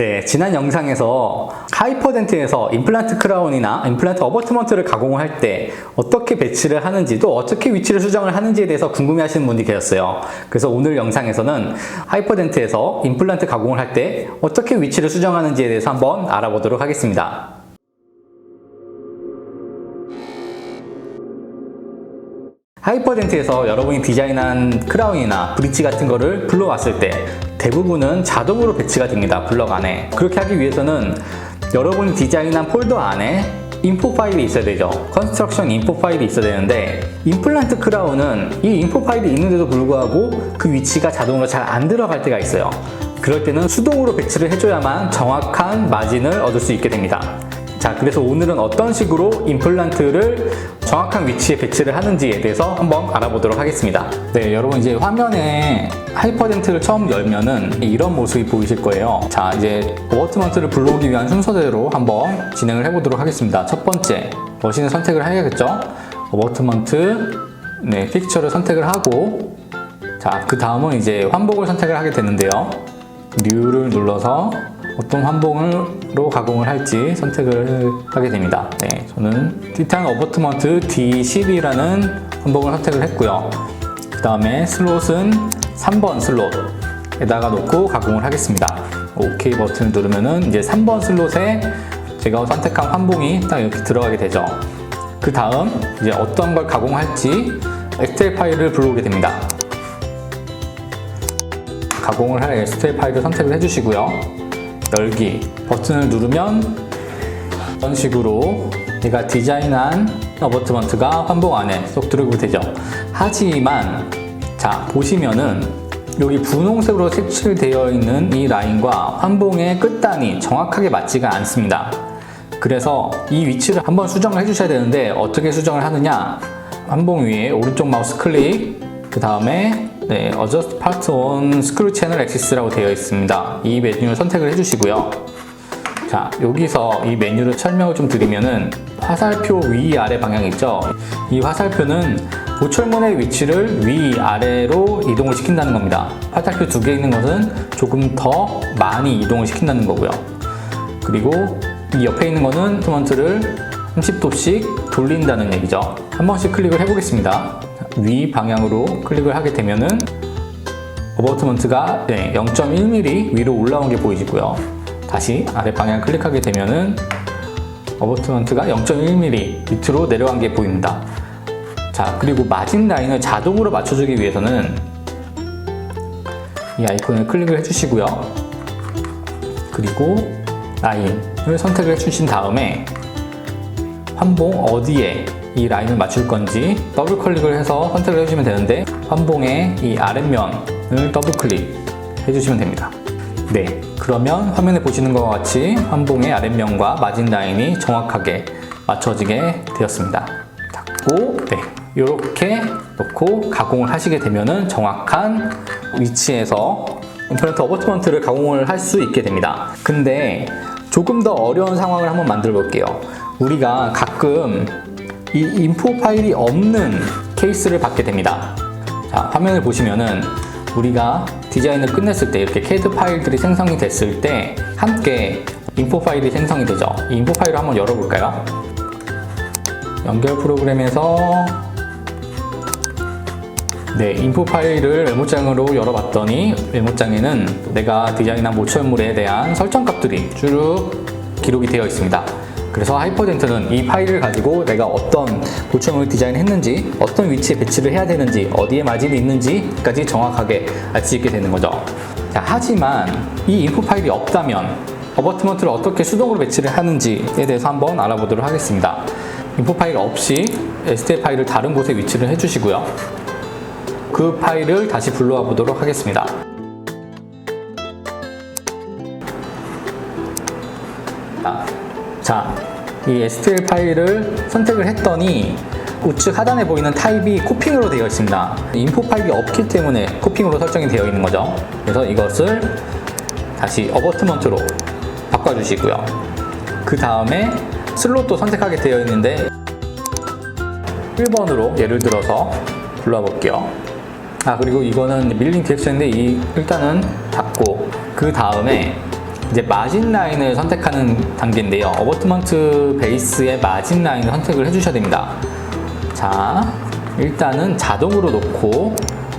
네, 지난 영상에서 하이퍼덴트에서 임플란트 크라운이나 임플란트 어버트먼트를 가공을 할 때 어떻게 배치를 하는지 또 어떻게 위치를 수정을 하는지에 대해서 궁금해하시는 분들이 계셨어요. 그래서 오늘 영상에서는 하이퍼덴트에서 임플란트 가공을 할 때 어떻게 위치를 수정하는지에 대해서 한번 알아보도록 하겠습니다. 하이퍼덴트에서 여러분이 디자인한 크라운이나 브릿지 같은 거를 불러왔을 때 대부분은 자동으로 배치가 됩니다. 블럭 안에. 그렇게 하기 위해서는 여러분이 디자인한 폴더 안에 인포 파일이 있어야 되죠. 컨스트럭션 인포 파일이 있어야 되는데 임플란트 크라운은 이 인포 파일이 있는데도 불구하고 그 위치가 자동으로 잘 안 들어갈 때가 있어요. 그럴 때는 수동으로 배치를 해줘야만 정확한 마진을 얻을 수 있게 됩니다. 자, 그래서 오늘은 어떤 식으로 임플란트를 정확한 위치에 배치를 하는지에 대해서 한번 알아보도록 하겠습니다. 네, 여러분 이제 화면에 하이퍼덴트를 처음 열면은 이런 모습이 보이실 거예요. 자, 이제 어버트먼트를 불러오기 위한 순서대로 한번 진행을 해보도록 하겠습니다. 첫 번째, 머신을 선택을 해야겠죠? 어버트먼트, 네, 픽처를 선택을 하고, 자, 그 다음은 이제 환복을 선택을 하게 되는데요. 뉴를 눌러서 어떤 환봉으로 가공을 할지 선택을 하게 됩니다. 네, 저는 티탄 어버트먼트 D12라는 환봉을 선택을 했고요. 그 다음에 슬롯은 3번 슬롯에다가 놓고 가공을 하겠습니다. OK 버튼을 누르면은 이제 3번 슬롯에 제가 선택한 환봉이 딱 이렇게 들어가게 되죠. 그 다음 이제 어떤 걸 가공할지 엑셀 파일을 불러오게 됩니다. 가공을 할 엑셀 파일을 선택을 해주시고요. 열기 버튼을 누르면 이런 식으로 내가 디자인한 어버트먼트가 환봉 안에 쏙 들어오게 되죠. 하지만 자, 보시면은 여기 분홍색으로 색칠되어 있는 이 라인과 환봉의 끝단이 정확하게 맞지가 않습니다. 그래서 이 위치를 한번 수정을 해주셔야 되는데 어떻게 수정을 하느냐, 환봉 위에 오른쪽 마우스 클릭, 그 다음에 네, Adjust Part on Screw Channel Axis라고 되어 있습니다. 이 메뉴를 선택을 해주시고요. 자, 여기서 이 메뉴를 설명을 좀 드리면은 화살표 위아래 방향 있죠? 이 화살표는 보철문의 위치를 위아래로 이동을 시킨다는 겁니다. 화살표 두 개 있는 것은 조금 더 많이 이동을 시킨다는 거고요. 그리고 이 옆에 있는 거는 어버트먼트를 30도씩 돌린다는 얘기죠. 한 번씩 클릭을 해보겠습니다. 위 방향으로 클릭을 하게 되면은 어버트먼트가 0.1mm 위로 올라온 게 보이시고요. 다시 아래 방향 클릭하게 되면은 어버트먼트가 0.1mm 밑으로 내려간 게 보입니다. 자, 그리고 마진 라인을 자동으로 맞춰주기 위해서는 이 아이콘을 클릭을 해주시고요. 그리고 라인을 선택을 해주신 다음에 환봉 어디에 이 라인을 맞출 건지 더블 클릭을 해서 선택을 해주시면 되는데 환봉의 이 아랫면을 더블 클릭 해주시면 됩니다. 네, 그러면 화면에 보시는 것과 같이 환봉의 아랫면과 마진 라인이 정확하게 맞춰지게 되었습니다. 닫고 네, 이렇게 놓고 가공을 하시게 되면은 정확한 위치에서 임플란트 어버트먼트를 가공을 할 수 있게 됩니다. 근데 조금 더 어려운 상황을 한번 만들어 볼게요. 우리가 가끔 이 인포 파일이 없는 케이스를 받게 됩니다. 자, 화면을 보시면은 우리가 디자인을 끝냈을 때 이렇게 CAD 파일들이 생성이 됐을 때 함께 인포 파일이 생성이 되죠. 이 인포 파일을 한번 열어볼까요? 연결 프로그램에서 네, 인포 파일을 메모장으로 열어봤더니 메모장에는 내가 디자인한 모철물에 대한 설정값들이 쭉 기록이 되어 있습니다. 그래서 하이퍼덴트는 이 파일을 가지고 내가 어떤 보철물을 디자인했는지, 어떤 위치에 배치를 해야 되는지, 어디에 마진이 있는지까지 정확하게 알 수 있게 되는 거죠. 자, 하지만 이 인포 파일이 없다면 어버트먼트를 어떻게 수동으로 배치를 하는지에 대해서 한번 알아보도록 하겠습니다. 인포 파일 없이 STL 파일을 다른 곳에 위치를 해주시고요. 그 파일을 다시 불러와 보도록 하겠습니다. 자, 이 STL 파일을 선택을 했더니 우측 하단에 보이는 타입이 코핑으로 되어 있습니다. 인포 파일이 없기 때문에 코핑으로 설정이 되어 있는 거죠. 그래서 이것을 다시 어버트먼트로 바꿔주시고요. 그 다음에 슬롯도 선택하게 되어 있는데 1번으로 예를 들어서 불러와 볼게요. 그리고 이거는 밀링 디렉션인데 일단은 닫고 그 다음에 이제 마진 라인을 선택하는 단계인데요. 어버트먼트 베이스의 마진 라인을 선택을 해주셔야 됩니다. 자, 일단은 자동으로 놓고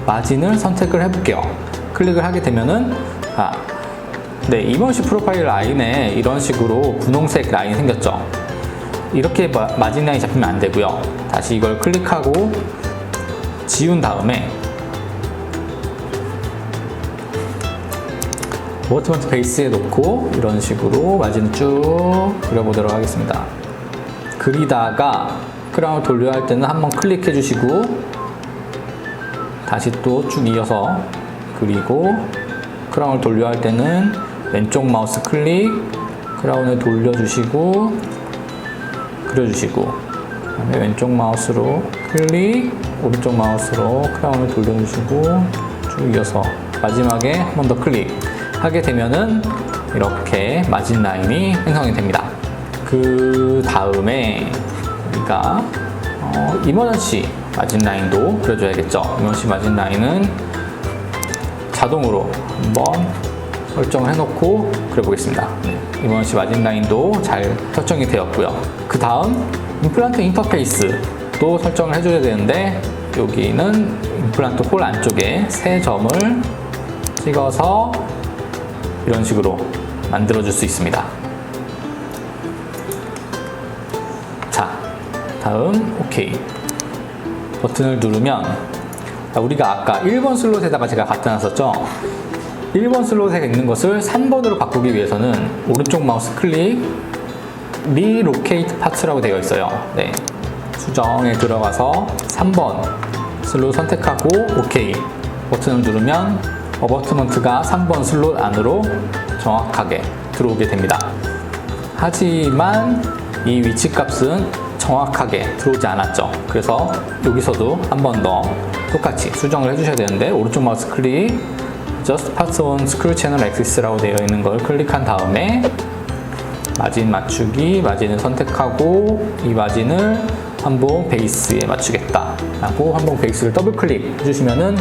마진을 선택을 해볼게요. 클릭을 하게 되면은 네, 이머시 프로파일 라인에 이런 식으로 분홍색 라인이 생겼죠. 이렇게 마진 라인이 잡히면 안 되고요. 다시 이걸 클릭하고 지운 다음에 어버트먼트 베이스에 놓고 이런 식으로 마진을 쭉 그려보도록 하겠습니다. 그리다가 크라운을 돌려야 할 때는 한번 클릭해 주시고 다시 또 쭉 이어서 그리고 크라운을 돌려야 할 때는 왼쪽 마우스 클릭, 크라운을 돌려주시고 그려주시고 그다음에 왼쪽 마우스로 클릭, 오른쪽 마우스로 크라운을 돌려주시고 쭉 이어서 마지막에 한 번 더 클릭 하게 되면은 이렇게 마진 라인이 생성이 됩니다. 그 다음에 우리가 이머전시 마진 라인도 그려줘야겠죠. 이머전시 마진 라인은 자동으로 한번 설정을 해놓고 그려보겠습니다. 이머전시 마진 라인도 잘 설정이 되었고요. 그 다음 임플란트 인터페이스도 설정을 해줘야 되는데 여기는 임플란트 홀 안쪽에 세 점을 찍어서 이런 식으로 만들어줄 수 있습니다. 자, 다음 OK 버튼을 누르면 우리가 아까 1번 슬롯에다가 제가 갖다 놨었죠. 1번 슬롯에 있는 것을 3번으로 바꾸기 위해서는 오른쪽 마우스 클릭 리로케이트 파츠라고 되어 있어요. 네, 수정에 들어가서 3번 슬롯 선택하고 OK 버튼을 누르면 어버트먼트가 3번 슬롯 안으로 정확하게 들어오게 됩니다. 하지만 이 위치 값은 정확하게 들어오지 않았죠. 그래서 여기서도 한 번 더 똑같이 수정을 해주셔야 되는데 오른쪽 마우스 클릭 Just Parts on Screw Channel Axis라고 되어 있는 걸 클릭한 다음에 마진 맞추기, 마진을 선택하고 이 마진을 한번 베이스에 맞추겠다 라고 한번 베이스를 더블 클릭 해주시면은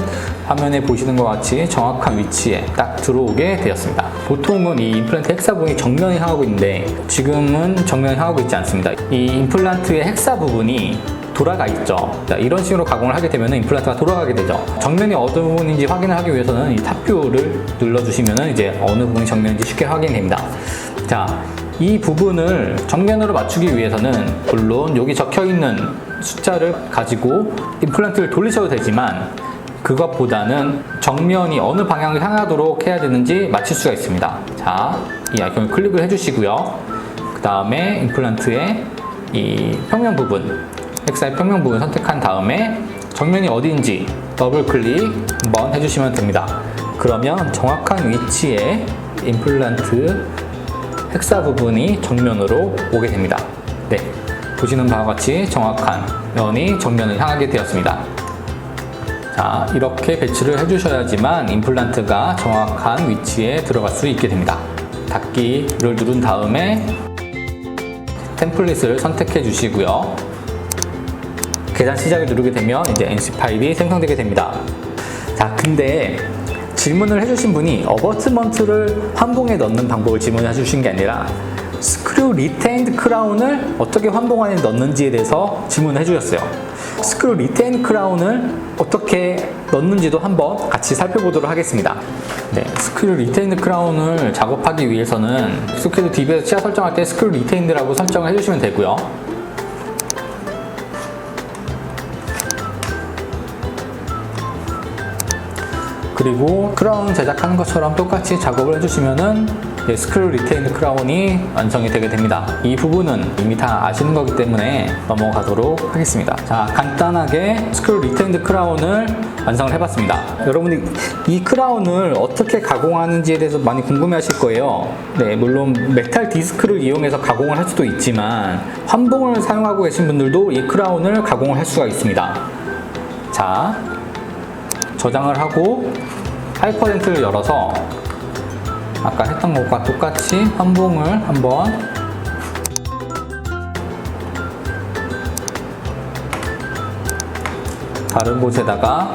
화면에 보시는 것 같이 정확한 위치에 딱 들어오게 되었습니다. 보통은 이 임플란트 헥사 부분이 정면에 향하고 있는데 지금은 정면에 향하고 있지 않습니다. 이 임플란트의 헥사 부분이 돌아가 있죠. 자, 이런 식으로 가공을 하게 되면 임플란트가 돌아가게 되죠. 정면이 어느 부분인지 확인을 하기 위해서는 이 탑뷰를 눌러주시면 이제 어느 부분이 정면인지 쉽게 확인됩니다. 자, 이 부분을 정면으로 맞추기 위해서는 물론 여기 적혀있는 숫자를 가지고 임플란트를 돌리셔도 되지만 그것보다는 정면이 어느 방향을 향하도록 해야 되는지 맞출 수가 있습니다. 자, 이 아이콘을 클릭을 해주시고요. 그 다음에 임플란트의 이 평면 부분, 헥사의 평면 부분 선택한 다음에 정면이 어디인지 더블 클릭 한번 해주시면 됩니다. 그러면 정확한 위치에 임플란트 헥사 부분이 정면으로 오게 됩니다. 네, 보시는 바와 같이 정확한 면이 정면을 향하게 되었습니다. 자, 이렇게 배치를 해주셔야지만 임플란트가 정확한 위치에 들어갈 수 있게 됩니다. 닫기를 누른 다음에 템플릿을 선택해 주시고요. 계산 시작을 누르게 되면 이제 NC 파일이 생성되게 됩니다. 자, 근데 질문을 해주신 분이 어버트먼트를 환봉에 넣는 방법을 질문해 주신 게 아니라 스크류 리테인드 크라운을 어떻게 환봉 안에 넣는지에 대해서 질문을 해주셨어요. 스크류 리테인드 크라운을 어떻게 넣는지도 한번 같이 살펴보도록 하겠습니다. 네, 스크류 리테인드 크라운을 작업하기 위해서는 스크류 DB에서 치아 설정할 때 스크류 리테인드라고 설정을 해주시면 되고요. 그리고 크라운 제작하는 것처럼 똑같이 작업을 해주시면은 스크류 리테인드 크라운이 완성이 되게 됩니다. 이 부분은 이미 다 아시는 거기 때문에 넘어가도록 하겠습니다. 자, 간단하게 스크류 리테인드 크라운을 완성을 해봤습니다. 여러분이 이 크라운을 어떻게 가공하는지에 대해서 많이 궁금해 하실 거예요. 네, 물론 메탈 디스크를 이용해서 가공을 할 수도 있지만 환봉을 사용하고 계신 분들도 이 크라운을 가공을 할 수가 있습니다. 자, 저장을 하고 하이퍼덴트를 열어서 아까 했던 것과 똑같이 환봉을 한번 다른 곳에다가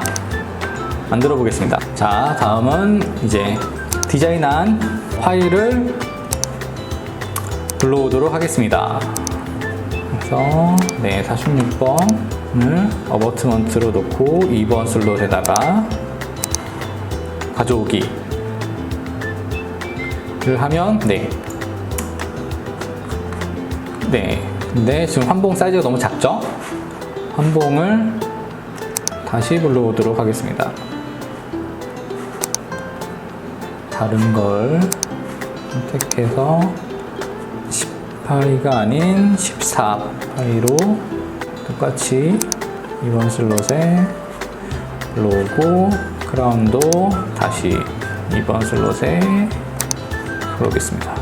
만들어 보겠습니다. 자, 다음은 이제 디자인한 파일을 불러오도록 하겠습니다. 그래서 네, 46번을 어버트먼트로 놓고 2번 슬롯에다가 가져오기를 하면 네. 근데 지금 환봉 사이즈가 너무 작죠? 환봉을 다시 불러오도록 하겠습니다. 다른 걸 선택해서 10파이가 아닌 14파이로 똑같이 2번 슬롯에 불러오고 크라운도 다시 2번 슬롯에 불러오겠습니다.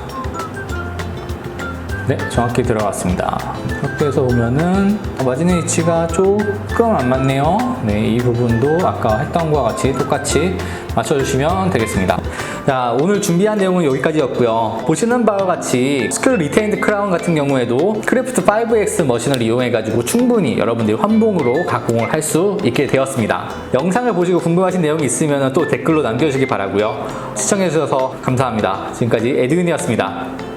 네, 정확히 들어갔습니다. 이렇게 해서 보면은 마지막 위치가 조금 안 맞네요. 네, 이 부분도 아까 했던 것과 같이 똑같이 맞춰주시면 되겠습니다. 자, 오늘 준비한 내용은 여기까지였고요. 보시는 바와 같이 스크류 리테인드 크라운 같은 경우에도 크래프트 5X 머신을 이용해가지고 충분히 여러분들이 환봉으로 가공을 할 수 있게 되었습니다. 영상을 보시고 궁금하신 내용이 있으면 또 댓글로 남겨주시기 바라고요. 시청해주셔서 감사합니다. 지금까지 에드윈이었습니다.